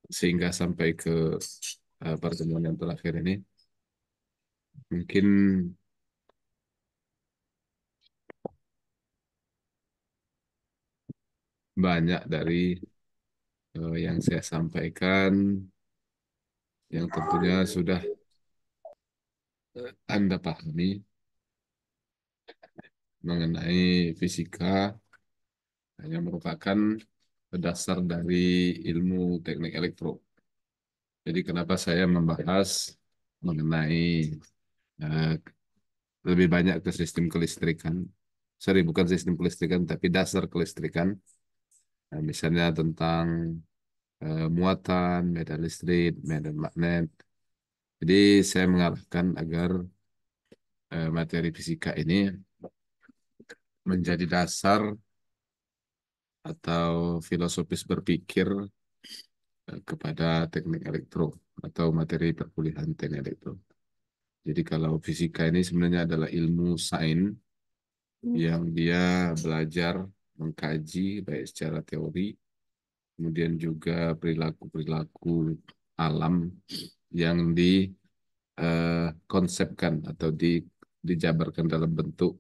sehingga sampai ke pertemuan yang terakhir ini mungkin banyak dari yang saya sampaikan yang tentunya sudah Anda pahami mengenai fisika yang merupakan dasar dari ilmu teknik elektro. Jadi kenapa saya membahas mengenai eh, lebih banyak ke sistem kelistrikan. Sorry, bukan sistem kelistrikan, tapi dasar kelistrikan. Nah, misalnya tentang muatan, medan listrik, medan magnet. Jadi saya mengarahkan agar materi fisika ini menjadi dasar atau filosofis berpikir kepada teknik elektro atau materi perkuliahan teknik elektro. Jadi kalau fisika ini sebenarnya adalah ilmu sains yang dia belajar mengkaji baik secara teori, kemudian juga perilaku-perilaku alam yang dikonsepkan atau dijabarkan dalam bentuk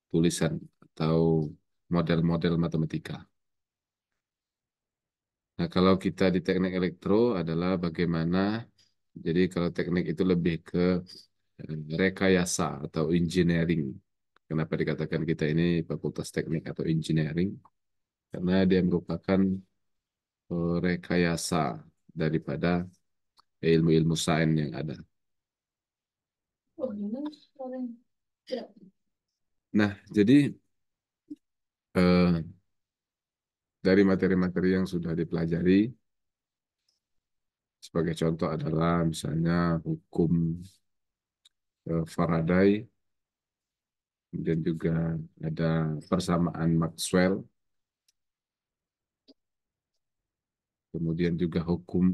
tulisan atau model-model matematika. Nah, kalau kita di teknik elektro adalah bagaimana, jadi kalau teknik itu lebih ke rekayasa atau engineering. Kenapa dikatakan kita ini fakultas teknik atau engineering? Karena dia merupakan rekayasa daripada ilmu-ilmu sains yang ada. Nah, jadi eh, dari materi-materi yang sudah dipelajari, sebagai contoh adalah misalnya hukum Faraday, kemudian juga ada persamaan Maxwell, kemudian juga hukum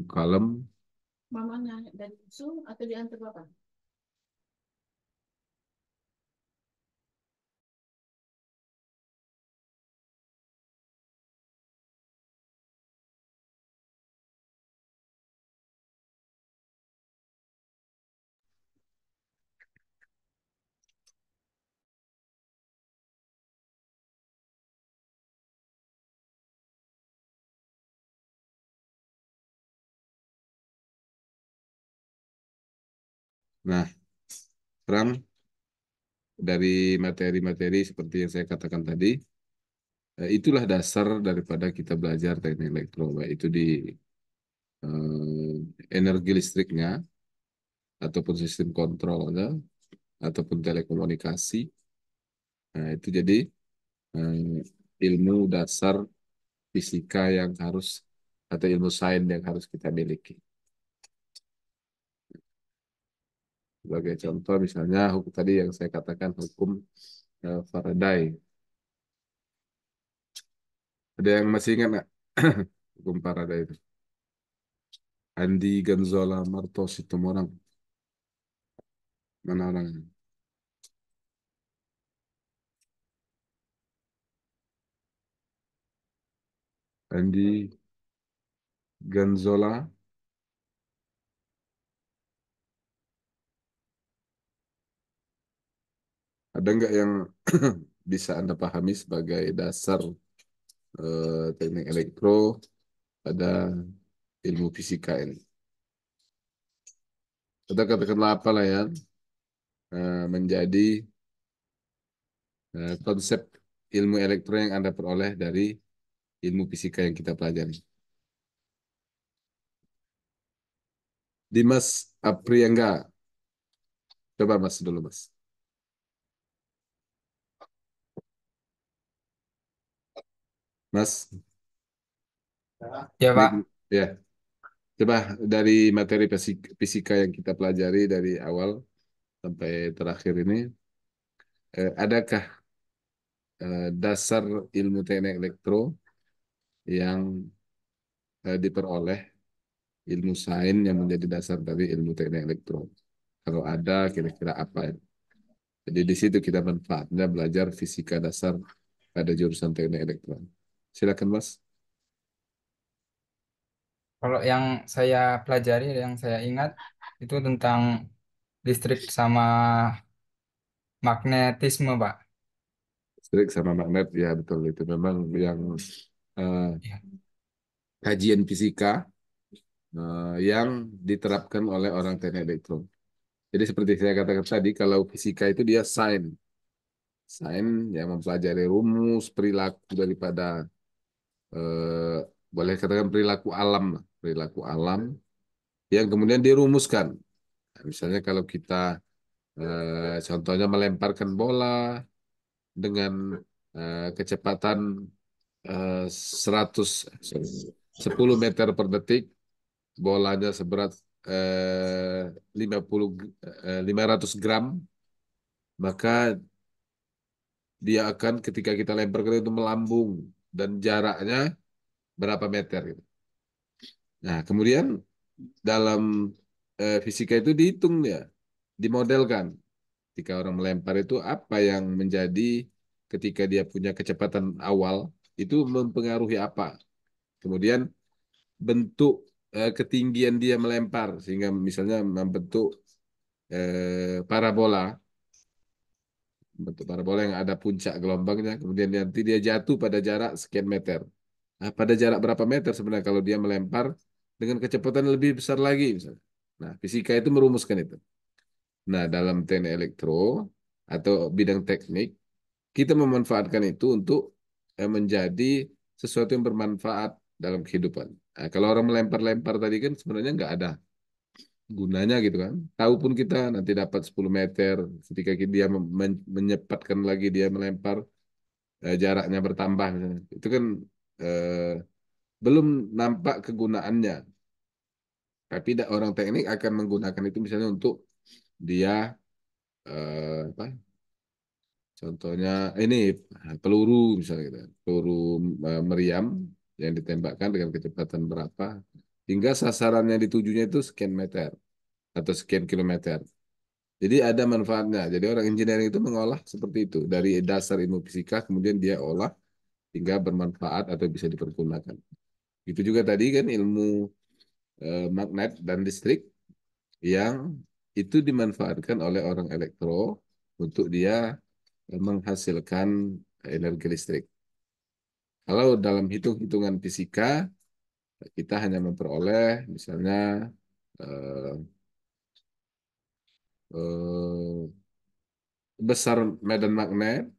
Coulomb. Mamanya dari susu atau diantar bapak? Nah, Ram, dari materi-materi seperti yang saya katakan tadi, itulah dasar daripada kita belajar teknik elektro, baik itu di energi listriknya, ataupun sistem kontrolnya, ataupun telekomunikasi. Nah, itu jadi eh, ilmu dasar fisika yang harus, atau ilmu sains yang harus kita miliki. Sebagai contoh misalnya hukum tadi yang saya katakan hukum Faraday. Ada yang masih ingat nggak hukum Faraday itu? Andi Gonzalo Martos itu orang mana orangnya? Andi Gonzola, ada nggak yang bisa Anda pahami sebagai dasar teknik elektro pada ilmu fisika ini? Kita katakanlah apa lah ya, menjadi konsep ilmu elektro yang Anda peroleh dari ilmu fisika yang kita pelajari. Dimas Apriangga, coba Mas dulu Mas. Mas, Ya, mic Pak. ya. Coba dari materi fisika yang kita pelajari dari awal sampai terakhir ini, adakah dasar ilmu teknik elektro yang diperoleh ilmu sains yang menjadi dasar dari ilmu teknik elektro? Kalau ada, kira-kira apa ya? Jadi di situ kita manfaatnya belajar fisika dasar pada jurusan teknik elektro. Silakan Mas. Kalau yang saya pelajari, yang saya ingat itu tentang listrik sama magnetisme, Pak. Listrik sama magnet, ya betul itu memang yang eh, Ya, kajian fisika yang diterapkan oleh orang teknik elektro. Jadi seperti saya katakan tadi, kalau fisika itu dia sains yang mempelajari rumus perilaku daripada eh, boleh katakan perilaku alam, lah. Perilaku alam yang kemudian dirumuskan. Nah, misalnya kalau kita contohnya melemparkan bola dengan kecepatan 100, sorry, 10 meter per detik, bolanya seberat 50 500 gram, maka dia akan ketika kita lemparkan itu melambung dan jaraknya berapa meter gitu. Nah, kemudian dalam fisika itu dihitung ya, dimodelkan. Ketika orang melempar itu apa yang menjadi ketika dia punya kecepatan awal itu mempengaruhi apa. Kemudian bentuk ketinggian dia melempar sehingga misalnya membentuk parabola, bentuk parabola yang ada puncak gelombangnya, kemudian nanti dia jatuh pada jarak sekian meter. Nah, pada jarak berapa meter sebenarnya kalau dia melempar dengan kecepatan lebih besar lagi misalnya. Nah, fisika itu merumuskan itu. Nah, dalam teknik elektro atau bidang teknik, kita memanfaatkan itu untuk menjadi sesuatu yang bermanfaat dalam kehidupan. Nah, kalau orang melempar-lempar tadi kan sebenarnya nggak ada gunanya gitu kan. Tahu pun kita nanti dapat 10 meter, ketika dia menyepatkan lagi dia melempar, jaraknya bertambah misalnya. Itu kan eh, belum nampak kegunaannya. Tapi orang teknik akan menggunakan itu misalnya untuk dia apa? Contohnya ini peluru misalnya gitu. Peluru meriam yang ditembakkan dengan kecepatan berapa hingga sasaran yang ditujunya itu sekian meter atau sekian kilometer. Jadi ada manfaatnya. Jadi orang engineering itu mengolah seperti itu dari dasar ilmu fisika kemudian dia olah hingga bermanfaat atau bisa dipergunakan. Itu juga tadi kan ilmu magnet dan listrik yang itu dimanfaatkan oleh orang elektro untuk dia menghasilkan energi listrik. Kalau dalam hitung-hitungan fisika, kita hanya memperoleh misalnya eh, eh, besar medan magnet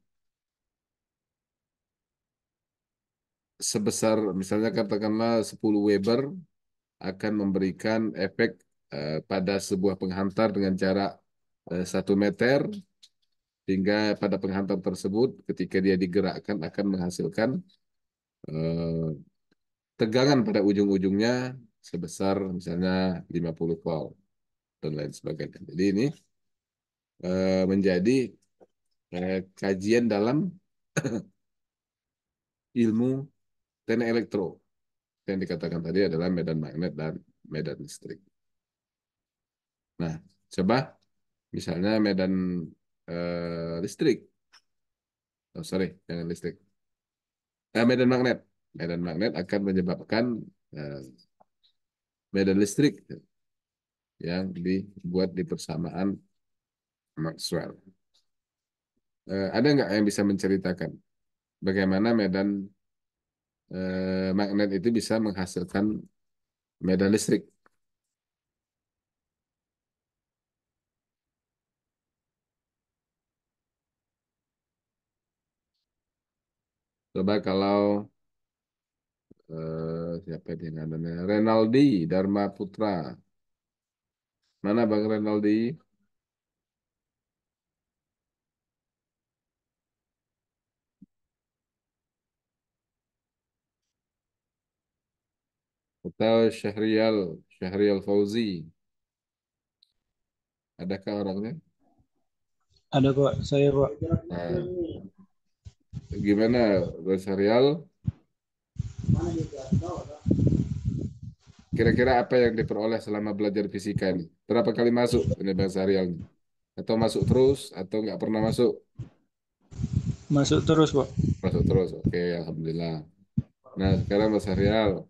sebesar misalnya katakanlah 10 Weber akan memberikan efek pada sebuah penghantar dengan jarak 1 meter hingga pada penghantar tersebut ketika dia digerakkan akan menghasilkan eh, tegangan pada ujung-ujungnya sebesar misalnya 50 volt dan lain sebagainya. Jadi ini menjadi kajian dalam ilmu teknik elektro. Yang dikatakan tadi adalah medan magnet dan medan listrik. Nah, coba misalnya medan listrik. Oh, sorry, jangan listrik. Medan magnet. Medan magnet akan menyebabkan eh, medan listrik yang dibuat di persamaan Maxwell. Ada nggak yang bisa menceritakan bagaimana medan magnet itu bisa menghasilkan medan listrik? Coba kalau siapa dia namanya? Renaldi Dharma Putra. Mana Bang Renaldi? Atau Syahrial Fauzi. Adakah orangnya? Ada Pak, saya Pak. Nah, gimana Bang Syahrial? Kira-kira apa yang diperoleh selama belajar fisika ini? Berapa kali masuk ini Bang Syahrial? Atau masuk terus atau nggak pernah masuk? Masuk terus Pak. Masuk terus. Oke, alhamdulillah. Nah, sekarang Mas Syahrial,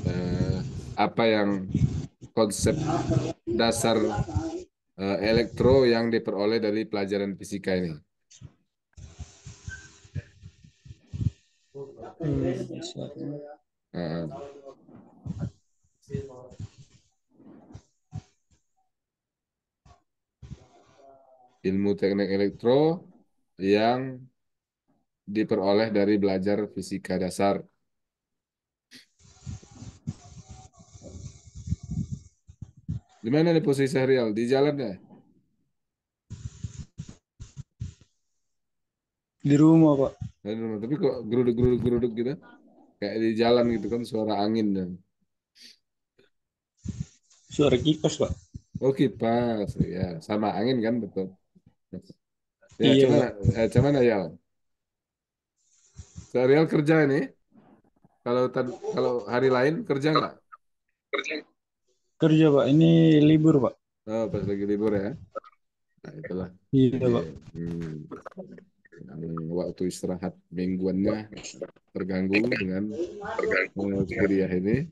eh, apa yang konsep dasar elektro yang diperoleh dari pelajaran fisika ini. Eh, ilmu teknik elektro yang diperoleh dari belajar fisika dasar. Di mana nih posisi Rial? Di jalannya? Di rumah, Pak. Tapi kok geruduk-geruduk gitu? Kayak di jalan gitu kan suara angin dan. Suara kipas, Pak. Oh kipas, ya sama angin kan betul. Ya Iya, cuman, Pak. cuman ya. Rial kerja ini. Kalau hari lain kerja nggak? Kerja, Pak. Ini libur, Pak. Oh, pas lagi libur ya. Nah, itulah. Iya, Jadi Pak. waktu istirahat mingguannya terganggu dengan kuliah ini.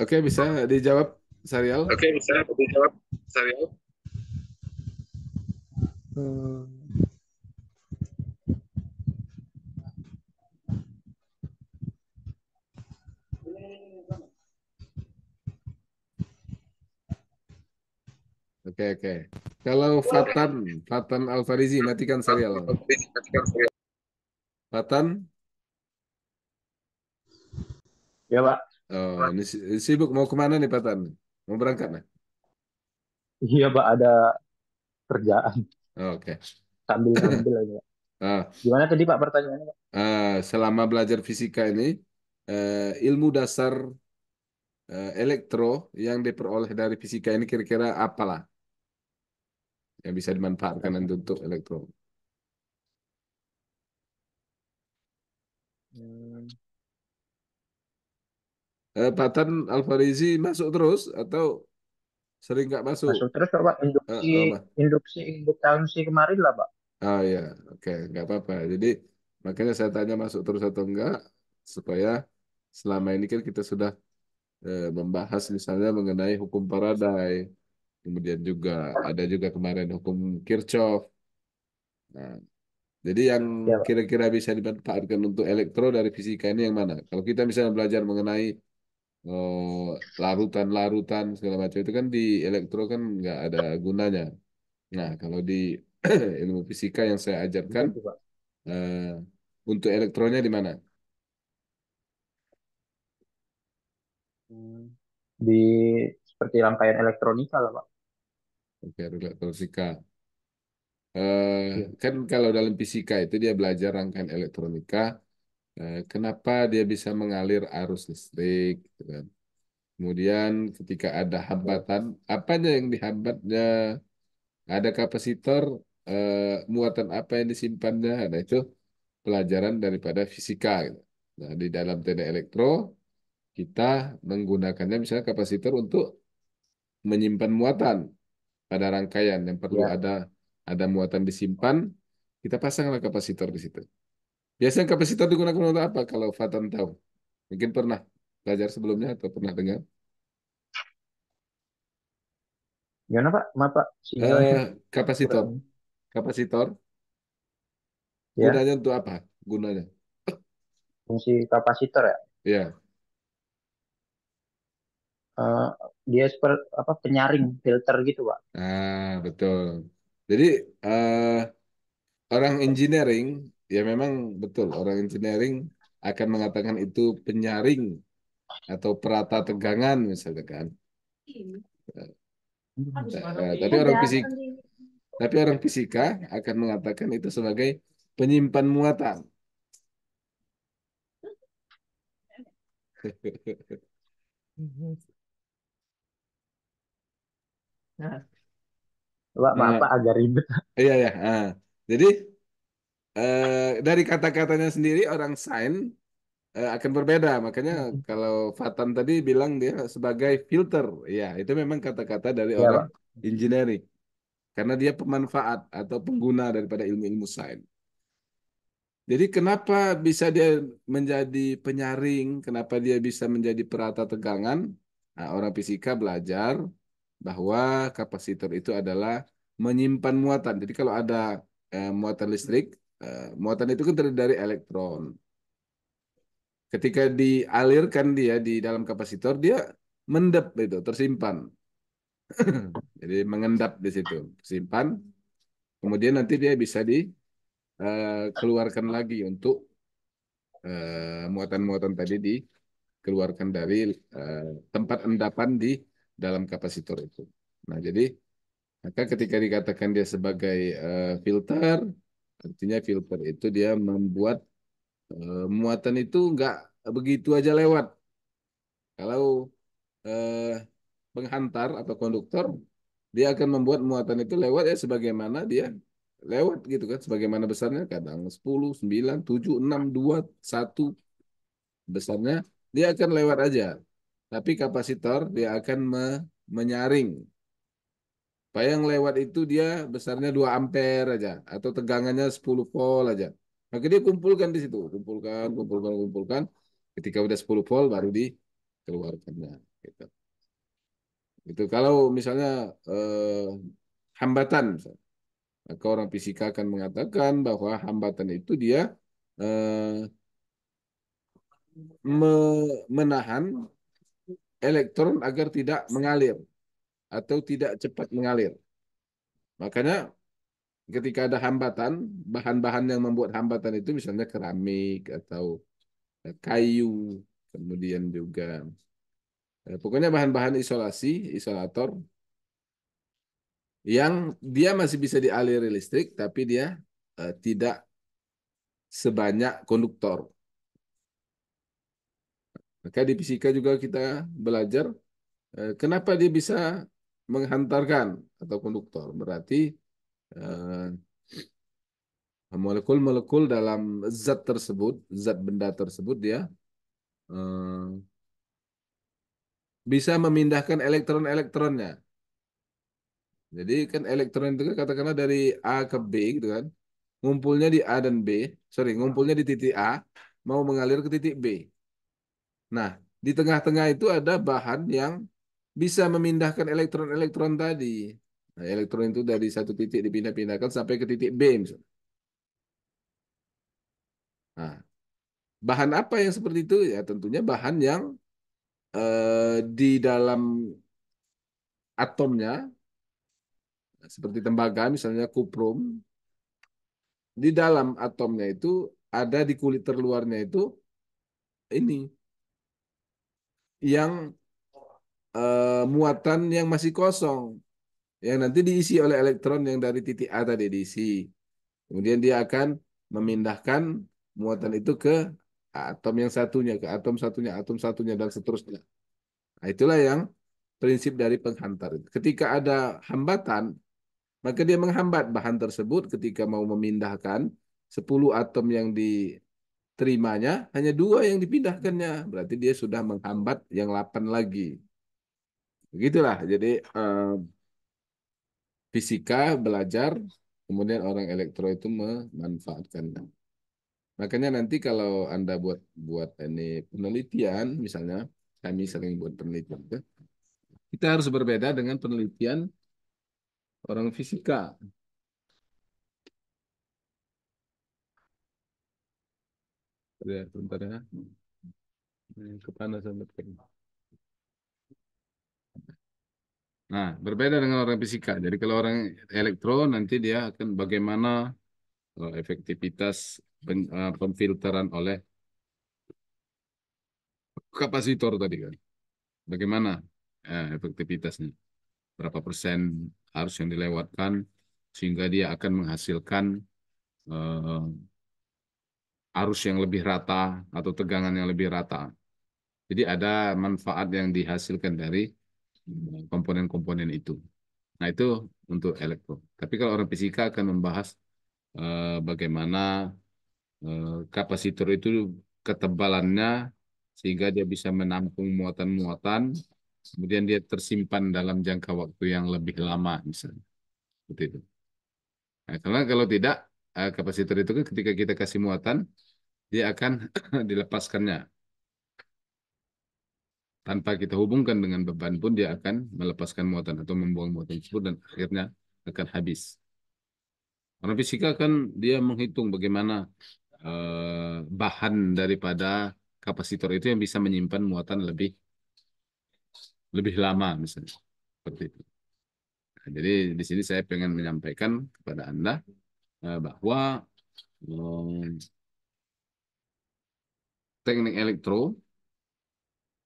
Oke, bisa dijawab, Sarial? Eh, Oke, oke. Kalau Fatan Alfarizi, matikan Sarial. Fatan, Ya Pak, oh, ini sibuk mau kemana nih Fatan? Mau berangkat nih? iya Pak ada kerjaan Oke. sambil ngambil aja Pak. Ah, Gimana tadi Pak pertanyaannya Pak? selama belajar fisika ini, ilmu dasar elektro yang diperoleh dari fisika ini kira-kira apalah yang bisa dimanfaatkan untuk elektro? Hmm, Fatan Alfarizi masuk terus atau sering nggak masuk? Masuk terus Pak, induksi Apa? induksi induksi kemarin lah Pak. Oh ya, oke, nggak apa-apa. Jadi makanya saya tanya masuk terus atau enggak supaya selama ini kan kita sudah membahas misalnya mengenai hukum Faraday, kemudian juga ada juga kemarin hukum Kirchhoff. Nah, jadi yang Ya Pak. kira-kira bisa dimanfaatkan untuk elektro dari fisika ini yang mana? Kalau kita misalnya belajar mengenai larutan-larutan segala macam itu kan di elektro kan nggak ada gunanya. Nah, kalau di ilmu fisika yang saya Bisa ajarkan tuh Pak. eh, untuk elektronya di mana? Hmm, Di seperti rangkaian elektronika lah Pak. Oke, elektronika. Eh, Iya. kan kalau dalam fisika itu dia belajar rangkaian elektronika, kenapa dia bisa mengalir arus listrik, gitu kan. Kemudian ketika ada Ya, hambatan, apanya yang dihambatnya? Ada kapasitor, muatan apa yang disimpannya? Nah, itu pelajaran daripada fisika, gitu. Nah, di dalam teknik elektro, kita menggunakannya misalnya kapasitor untuk menyimpan muatan pada rangkaian yang perlu ya. ada muatan disimpan, kita pasanglah kapasitor di situ. Biasanya kapasitor digunakan untuk apa? Kalau Fatan tahu, mungkin pernah belajar sebelumnya atau pernah dengar. Gimana Pak? Maaf Pak, sinyalnya Eh, kapasitor, kurang. kapasitor, Ya, gunanya untuk apa? Gunanya, fungsi kapasitor ya. ya. Eh, Dia seperti apa penyaring filter gitu Pak. Betul. Jadi eh, orang engineering, ya memang betul, orang engineering akan mengatakan itu penyaring atau perata tegangan misalnya kan. Tapi orang fisik, tapi orang fisika akan mengatakan itu sebagai penyimpan muatan. Pak, maaf Nah, Pak agak ribet. iya ya. Jadi dari kata-katanya sendiri orang sains akan berbeda. Makanya kalau Fatan tadi bilang dia sebagai filter, ya itu memang kata-kata dari Ya orang Pak. engineering karena dia pemanfaat atau pengguna daripada ilmu-ilmu sains. Jadi kenapa bisa dia menjadi penyaring? Kenapa dia bisa menjadi perata tegangan? Nah, orang fisika belajar bahwa kapasitor itu adalah menyimpan muatan. Jadi kalau ada muatan listrik, muatan itu kan terdiri dari elektron. Ketika dialirkan dia di dalam kapasitor, dia mendap itu, tersimpan. Jadi mengendap di situ, simpan. Kemudian nanti dia bisa dikeluarkan lagi untuk muatan-muatan tadi dikeluarkan dari eh, tempat endapan di dalam kapasitor itu. Nah, jadi maka ketika dikatakan dia sebagai filter, artinya filter itu dia membuat muatan itu nggak begitu aja lewat. Kalau eh, penghantar atau konduktor, dia akan membuat muatan itu lewat ya sebagaimana dia lewat gitu kan, sebagaimana besarnya kadang 10, 9, 7, 6, 2, 1 besarnya dia akan lewat aja. Tapi kapasitor dia akan menyaring. Supaya yang lewat itu dia besarnya 2 ampere aja atau tegangannya 10 volt aja. Maka dia kumpulkan di situ, kumpulkan, kumpulkan, kumpulkan. Ketika udah 10 volt baru dikeluarkannya gitu. Itu kalau misalnya hambatan misalnya. Maka orang fisika akan mengatakan bahwa hambatan itu dia eh, menahan elektron agar tidak mengalir atau tidak cepat mengalir. Makanya ketika ada hambatan, bahan-bahan yang membuat hambatan itu misalnya keramik atau kayu, kemudian juga pokoknya bahan-bahan isolasi, isolator yang dia masih bisa dialiri listrik, tapi dia tidak sebanyak konduktor. Maka di fisika juga kita belajar kenapa dia bisa menghantarkan atau konduktor. Berarti eh, molekul-molekul dalam zat tersebut, zat benda tersebut dia eh, bisa memindahkan elektron-elektronnya. Jadi kan elektron itu kan katakanlah dari A ke B gitu kan. Ngumpulnya di A dan B, sorry, ngumpulnya di titik A, mau mengalir ke titik B. Nah, di tengah-tengah itu ada bahan yang bisa memindahkan elektron-elektron tadi. Nah, elektron itu dari satu titik dipindah-pindahkan sampai ke titik B misalnya. Nah, bahan apa yang seperti itu? Ya tentunya bahan yang di dalam atomnya, seperti tembaga misalnya kuprum, di dalam atomnya itu ada di kulit terluarnya itu ini yang muatan yang masih kosong, yang nanti diisi oleh elektron yang dari titik A tadi diisi. Kemudian dia akan memindahkan muatan itu ke atom yang satunya, ke atom satunya, dan seterusnya. Nah, itulah yang prinsip dari penghantar. Ketika ada hambatan, maka dia menghambat bahan tersebut ketika mau memindahkan 10 atom yang diterimanya, hanya 2 yang dipindahkannya. Berarti dia sudah menghambat yang 8 lagi. Begitulah. Jadi fisika belajar, kemudian orang elektro itu memanfaatkannya. Makanya nanti kalau Anda buat buat ini penelitian, misalnya kami sering buat penelitian, kita harus berbeda dengan penelitian orang fisika. Ya, bentar ya. Kepanasan betul. Nah, berbeda dengan orang fisika. Jadi kalau orang elektro nanti dia akan bagaimana efektivitas pemfilteran oleh kapasitor tadi kan. Bagaimana efektivitasnya? Berapa persen arus yang dilewatkan sehingga dia akan menghasilkan eh, arus yang lebih rata atau tegangan yang lebih rata. Jadi ada manfaat yang dihasilkan dari komponen-komponen itu. Nah, itu untuk elektro. Tapi kalau orang fisika akan membahas bagaimana kapasitor itu ketebalannya sehingga dia bisa menampung muatan-muatan, kemudian dia tersimpan dalam jangka waktu yang lebih lama misalnya. Seperti itu. Nah, karena kalau tidak, kapasitor itu kan ketika kita kasih muatan, dia akan dilepaskannya. Tanpa kita hubungkan dengan beban pun dia akan melepaskan muatan atau membuang muatan tersebut dan akhirnya akan habis. Karena fisika kan dia menghitung bagaimana bahan daripada kapasitor itu yang bisa menyimpan muatan lebih lebih lama misalnya. Seperti itu. Nah, jadi di sini saya pengen menyampaikan kepada Anda bahwa teknik elektro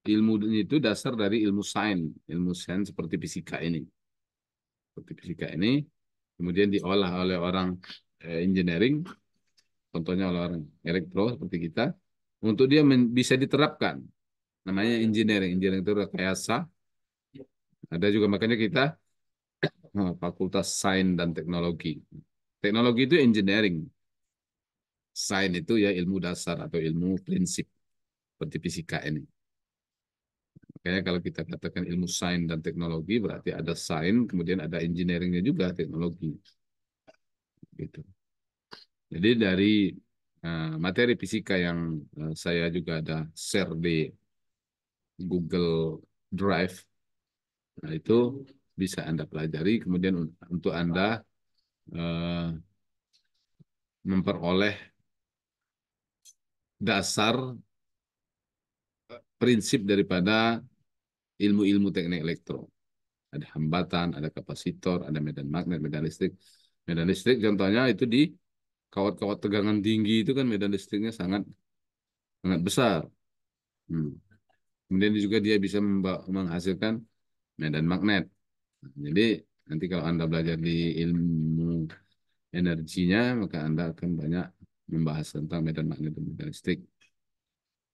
ilmu itu dasar dari ilmu sains seperti fisika ini. Seperti fisika ini kemudian diolah oleh orang engineering, contohnya oleh orang elektro seperti kita, untuk dia bisa diterapkan. Namanya engineering. Engineering itu rekayasa. Ada juga makanya kita Fakultas Sains dan Teknologi. Teknologi itu engineering. Sains itu ya ilmu dasar atau ilmu prinsip seperti fisika ini. Makanya kalau kita katakan ilmu sains dan teknologi berarti ada sains, kemudian ada engineeringnya juga teknologi. Gitu. Jadi dari materi fisika yang saya juga ada share di Google Drive, nah itu bisa Anda pelajari. Kemudian untuk Anda eh, memperoleh dasar prinsip daripada ilmu-ilmu teknik elektro. Ada hambatan, ada kapasitor, ada medan magnet, medan listrik. Medan listrik contohnya itu di kawat-kawat tegangan tinggi itu kan medan listriknya sangat sangat besar. Hmm. Kemudian juga dia bisa menghasilkan medan magnet. Jadi nanti kalau Anda belajar di ilmu energinya, maka Anda akan banyak membahas tentang medan magnet dan medan listrik.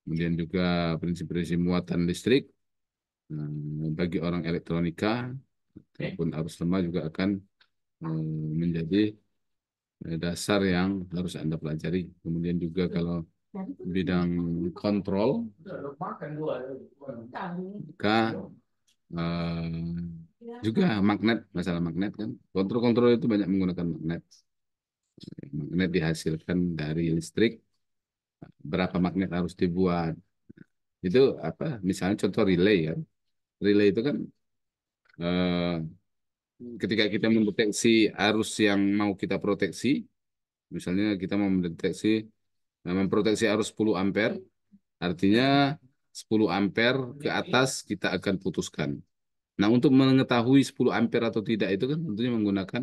Kemudian juga prinsip-prinsip muatan listrik bagi orang elektronika ataupun arus lemah juga akan menjadi dasar yang harus Anda pelajari. Kemudian juga kalau bidang kontrol, maka juga magnet, masalah magnet kan. Kontrol-kontrol itu banyak menggunakan magnet. Magnet dihasilkan dari listrik, berapa magnet harus dibuat. Itu apa? Misalnya contoh relay ya. Relay itu kan eh, ketika kita mendeteksi arus yang mau kita proteksi, misalnya kita mau memproteksi arus 10 ampere, artinya 10 ampere ke atas kita akan putuskan. Nah, untuk mengetahui 10 ampere atau tidak itu kan tentunya menggunakan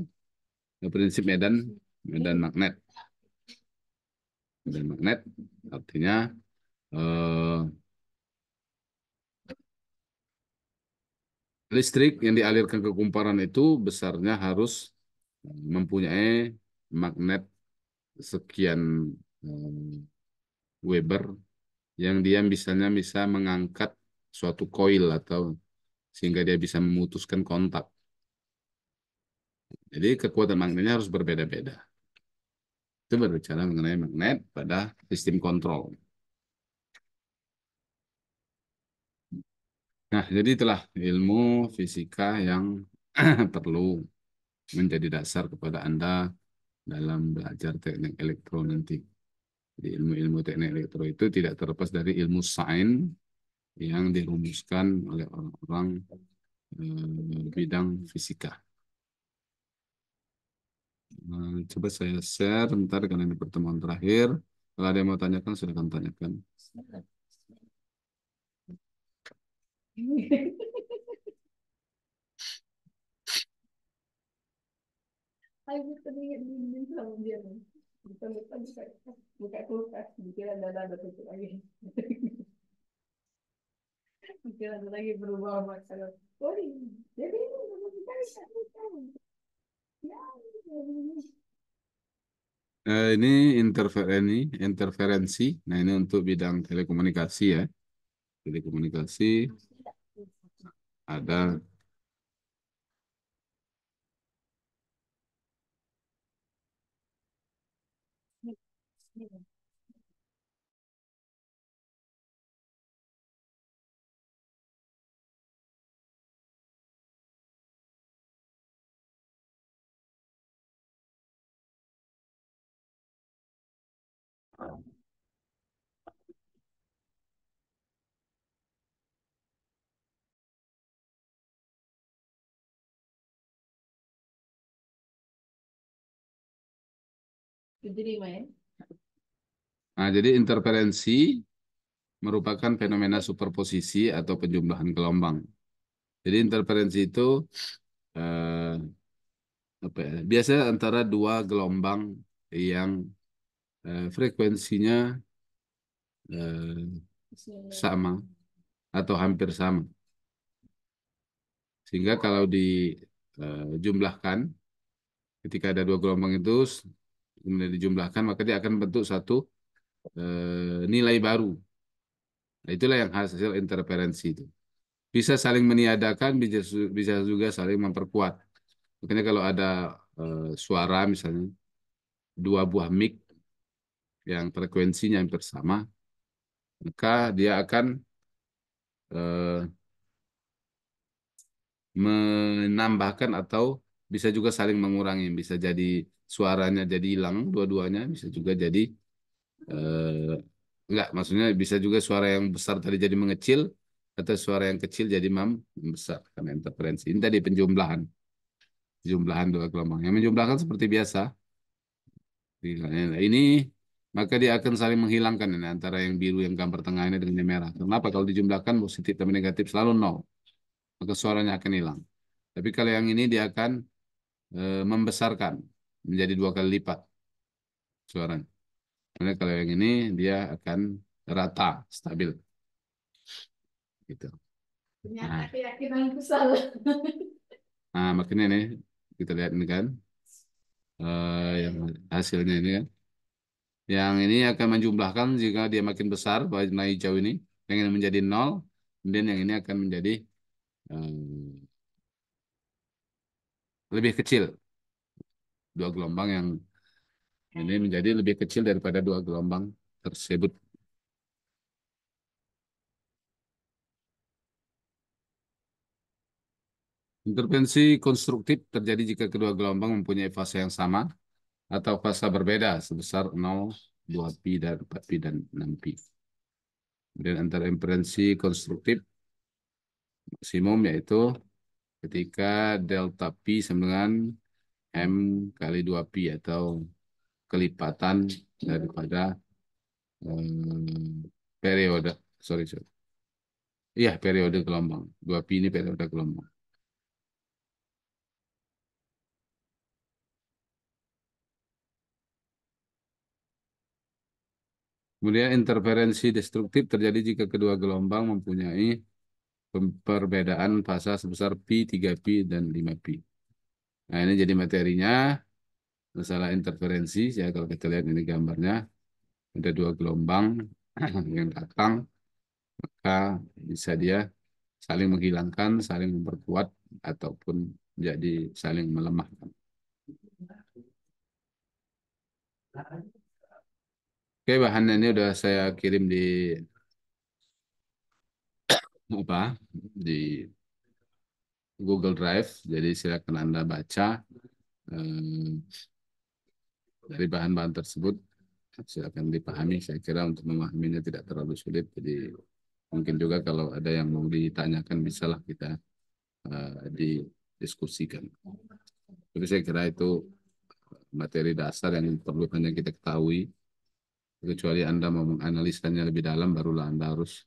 prinsip medan medan magnet. Medan magnet artinya eh, listrik yang dialirkan ke kumparan itu besarnya harus mempunyai magnet sekian eh, Weber yang dia misalnya bisa mengangkat suatu koil atau sehingga dia bisa memutuskan kontak. Jadi kekuatan magnetnya harus berbeda-beda. Itu berbicara mengenai magnet pada sistem kontrol. Nah, jadi itulah ilmu fisika yang perlu menjadi dasar kepada Anda dalam belajar teknik elektro nanti. Jadi ilmu-ilmu teknik elektro itu tidak terlepas dari ilmu sains yang dirumuskan oleh orang-orang bidang fisika. Coba saya share ntar karena ini pertemuan terakhir. Kalau ada yang mau tanyakan, silakan tanyakan. Ayo tadi dinding sama dia. Bukan buka kulkas, dikira ada tutup lagi. Dikira ada lagi berubah masalah. Oh, jadi kita bisa. Ya, Ini interferensi. Nah, ini untuk bidang telekomunikasi ya. Telekomunikasi ada Diterima ya. Nah, jadi interferensi merupakan fenomena superposisi atau penjumlahan gelombang. Jadi interferensi itu eh, apa ya? Biasanya antara dua gelombang yang frekuensinya eh, sama atau hampir sama. Sehingga kalau dijumlahkan, ketika ada dua gelombang itu kemudian dijumlahkan, maka dia akan bentuk satu nilai baru. Nah, itulah yang hasil interferensi itu. Bisa saling meniadakan, bisa juga saling memperkuat. Makanya kalau ada suara misalnya dua buah mic yang frekuensinya hampir sama, maka dia akan eh, menambahkan atau bisa juga saling mengurangi. Bisa jadi suaranya jadi hilang dua-duanya, bisa juga jadi eh, enggak, maksudnya bisa juga suara yang besar tadi jadi mengecil atau suara yang kecil jadi membesar karena interferensi. Ini tadi penjumlahan dua gelombang. Yang menjumlahkan seperti biasa. Nah, ini maka dia akan saling menghilangkan ini, antara yang biru yang gambar tengah ini dengan yang merah. Kenapa? Kalau dijumlahkan positif dan negatif selalu nol, maka suaranya akan hilang. Tapi kalau yang ini dia akan membesarkan menjadi dua kali lipat suaranya. Karena kalau yang ini dia akan rata, stabil. Gitu. Ternyata Nah, keyakinanku salah. makanya nih kita lihat ini kan yang hasilnya ini kan. Yang ini akan menjumlahkan jika dia makin besar, warna hijau ini, yang ini menjadi nol, kemudian yang ini akan menjadi lebih kecil. Dua gelombang yang ini menjadi lebih kecil daripada dua gelombang tersebut. Intervensi konstruktif terjadi jika kedua gelombang mempunyai fase yang sama atau fase berbeda sebesar 0, 2pi, dan 4pi, dan 6pi. Kemudian antara intervensi konstruktif maksimum yaitu ketika delta pi sama dengan M kali 2pi atau kelipatan daripada periode. Sorry, sorry. Iya, periode gelombang. 2pi ini periode gelombang. Kemudian interferensi destruktif terjadi jika kedua gelombang mempunyai perbedaan fasa sebesar pi, 3pi, dan 5pi. Nah, ini jadi materinya masalah interferensi. Ya, kalau kita lihat ini gambarnya, ada dua gelombang yang datang, maka bisa dia saling menghilangkan, saling memperkuat, ataupun jadi saling melemahkan. Oke, bahannya ini udah saya kirim di apa? Di Google Drive. Jadi silakan Anda baca eh, dari bahan-bahan tersebut. Silakan dipahami. Saya kira untuk memahaminya tidak terlalu sulit. Jadi mungkin juga kalau ada yang mau ditanyakan bisalah kita didiskusikan. Tapi saya kira itu materi dasar yang perlu hanya kita ketahui. Kecuali Anda mau menganalisanya lebih dalam, barulah Anda harus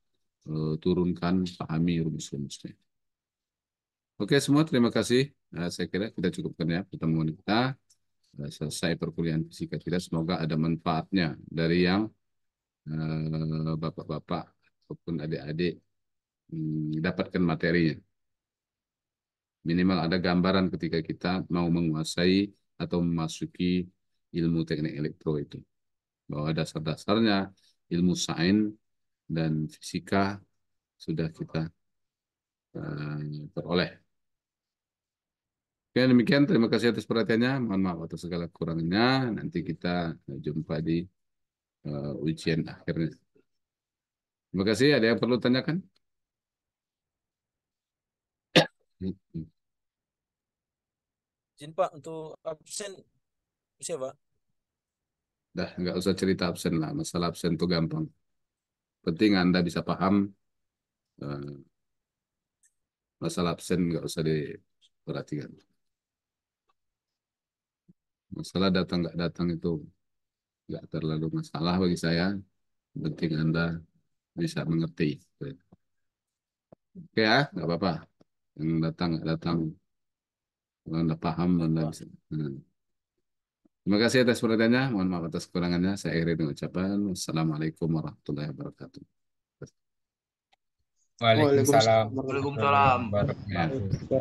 turunkan, pahami rumus-rumusnya. Oke semua, terima kasih. Saya kira kita cukupkan ya pertemuan kita. Selesai perkuliahan fisika kita. Semoga ada manfaatnya dari yang bapak-bapak ataupun adik-adik dapatkan materinya. Minimal ada gambaran ketika kita mau menguasai atau memasuki ilmu teknik elektro itu. Bahwa dasar-dasarnya ilmu sains dan fisika sudah kita peroleh. Oke, demikian. Terima kasih atas perhatiannya. Mohon maaf atas segala kekurangannya. Nanti kita jumpa di ujian akhirnya. Terima kasih. Ada yang perlu tanyakan? Izin Pak untuk absen bisa Pak? Dah, nggak usah cerita absen lah. Masalah absen tuh gampang. Penting Anda bisa paham. eh, Masalah absen nggak usah diperhatikan. Masalah datang nggak datang itu nggak terlalu masalah bagi saya. Penting Anda bisa mengerti. Oke ya, nggak apa-apa. Yang datang nggak datang, kalau Anda paham, Anda bisa. Terima kasih atas perhatiannya. Mohon maaf atas kekurangannya. Saya akhiri dengan ucapan Wassalamualaikum warahmatullahi wabarakatuh. Waalaikumsalam Waalaikumsalam warahmatullahi warahmatullahi Waalaikumsalam. Ya. wabarakatuh. wabarakatuh.